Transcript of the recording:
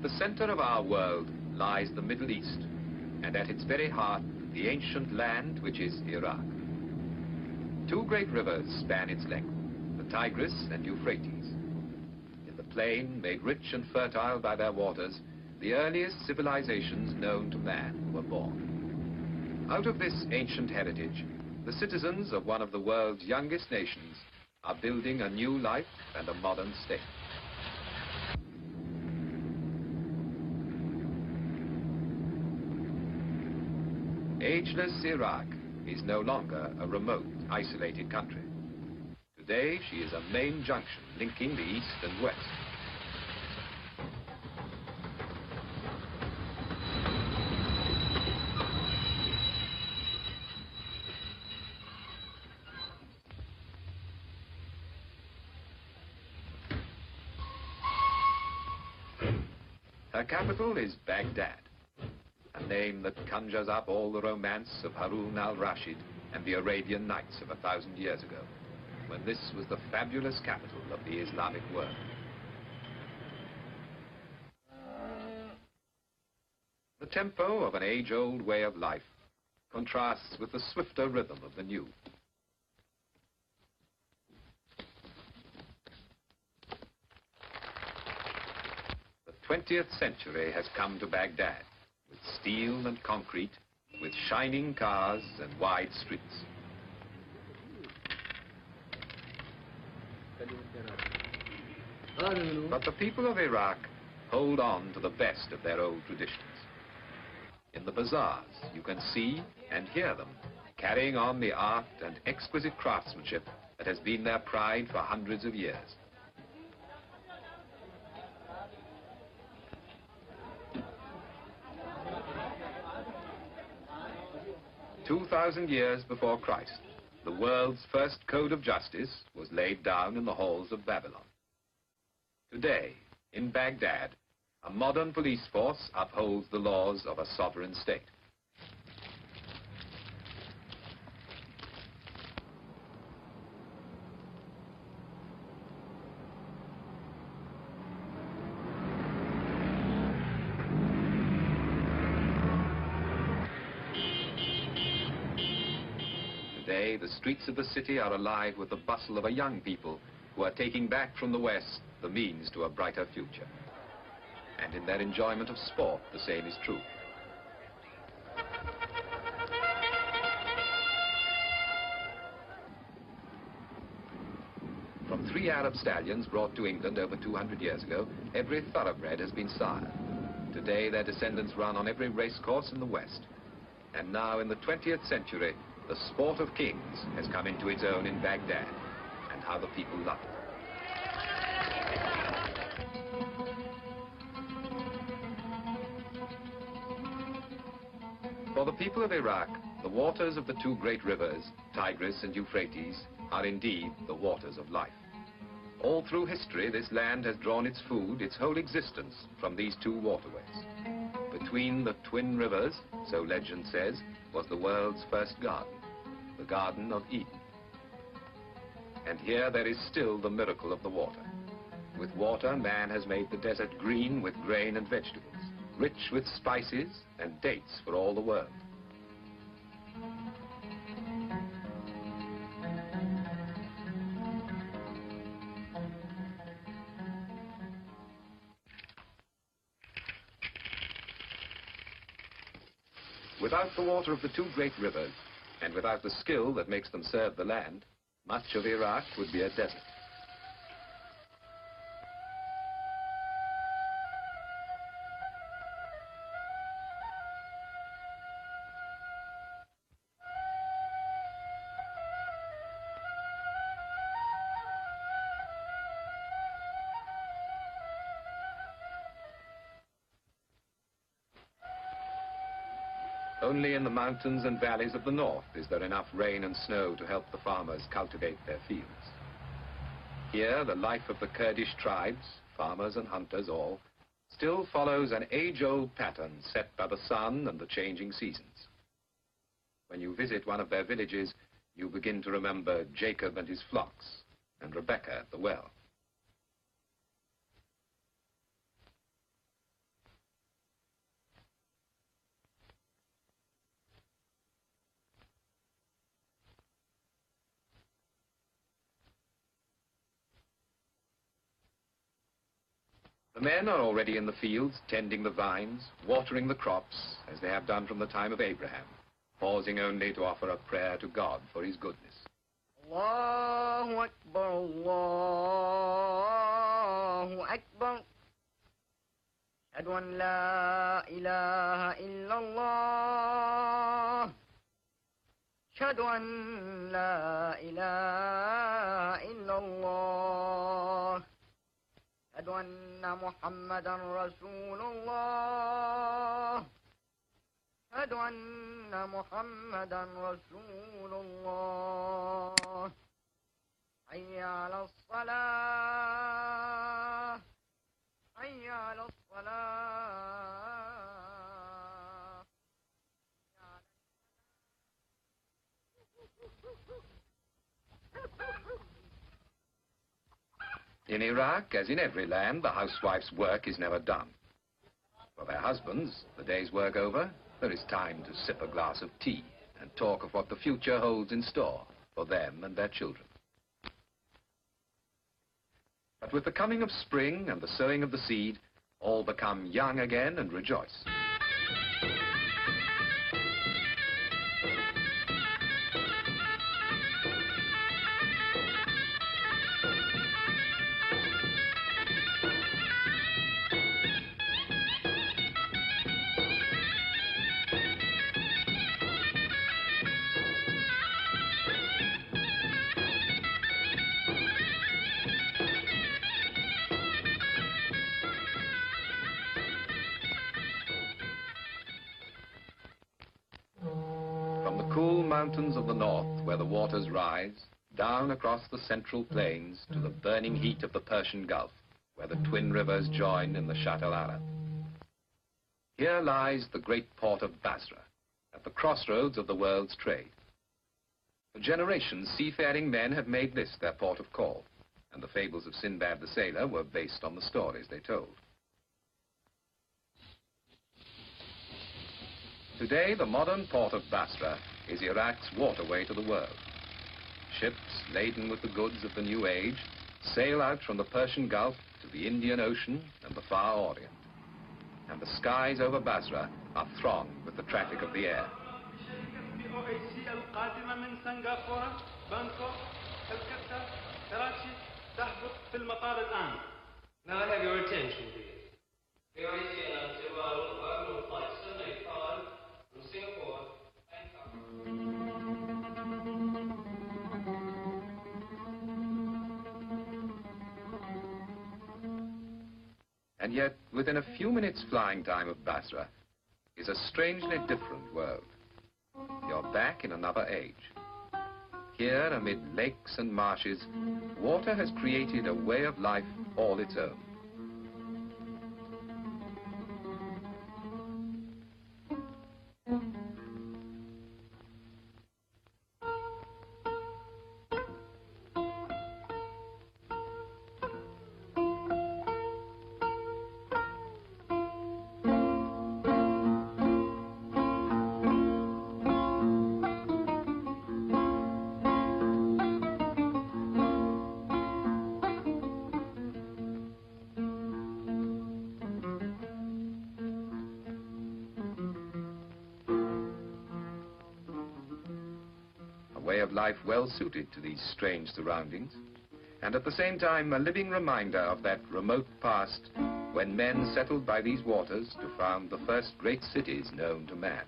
the center of our world lies the Middle East, and at its very heart, the ancient land which is Iraq. Two great rivers span its length, the Tigris and Euphrates. In the plain, made rich and fertile by their waters, the earliest civilizations known to man were born. Out of this ancient heritage, the citizens of one of the world's youngest nations are building a new life and a modern state. Ageless Iraq is no longer a remote, isolated country. Today, she is a main junction linking the East and West. Her capital is Baghdad, a name that conjures up all the romance of Harun al-Rashid and the Arabian Nights of 1,000 years ago, when this was the fabulous capital of the Islamic world. The tempo of an age-old way of life contrasts with the swifter rhythm of the new. The 20th century has come to Baghdad, with steel and concrete, with shining cars and wide streets. But the people of Iraq hold on to the best of their old traditions. In the bazaars, you can see and hear them carrying on the art and exquisite craftsmanship that has been their pride for hundreds of years. 2,000 years before Christ, the world's first code of justice was laid down in the halls of Babylon. Today, in Baghdad, a modern police force upholds the laws of a sovereign state. Today, the streets of the city are alive with the bustle of a young people who are taking back from the West the means to a brighter future. And in their enjoyment of sport, the same is true. From 3 Arab stallions brought to England over 200 years ago, every thoroughbred has been sired. Today, their descendants run on every racecourse in the West. And now, in the 20th century, the sport of kings has come into its own in Baghdad, and how the people love it. For the people of Iraq, the waters of the two great rivers, Tigris and Euphrates, are indeed the waters of life. All through history, this land has drawn its food, its whole existence, from these two waterways. Between the twin rivers, so legend says, was the world's first garden, the Garden of Eden. And here there is still the miracle of the water. With water, man has made the desert green with grain and vegetables, rich with spices and dates for all the world. Without the water of the two great rivers, and without the skill that makes them serve the land, much of Iraq would be a desert. Only in the mountains and valleys of the north is there enough rain and snow to help the farmers cultivate their fields. Here, the life of the Kurdish tribes, farmers and hunters all, still follows an age-old pattern set by the sun and the changing seasons. When you visit one of their villages, you begin to remember Jacob and his flocks, and Rebecca at the well. The men are already in the fields, tending the vines, watering the crops, as they have done from the time of Abraham, pausing only to offer a prayer to God for his goodness. Allahu Akbar, Allahu Akbar. أشهد أن لا إله إلا الله. أشهد أن لا إله إلا الله. أشهد أن محمدا رسول الله. أشهد أن محمدا رسول الله. حي على الصلاة. حي على الصلاة. In Iraq, as in every land, the housewife's work is never done. For their husbands, the day's work over, there is time to sip a glass of tea and talk of what the future holds in store for them and their children. But with the coming of spring and the sowing of the seed, all become young again and rejoice. From the cool mountains of the north, where the waters rise, down across the central plains to the burning heat of the Persian Gulf, where the twin rivers join in the Shatt al-Arab. Here lies the great port of Basra, at the crossroads of the world's trade. For generations, seafaring men have made this their port of call, and the fables of Sinbad the Sailor were based on the stories they told. Today, the modern port of Basra is Iraq's waterway to the world. Ships laden with the goods of the new age sail out from the Persian Gulf to the Indian Ocean and the Far Orient. And the skies over Basra are thronged with the traffic of the air. Now I have your attention, please. And yet, within a few minutes flying time of Basra is a strangely different world. You're back in another age. Here, amid lakes and marshes, water has created a way of life all its own. Way of life well suited to these strange surroundings, and at the same time a living reminder of that remote past when men settled by these waters to found the first great cities known to man.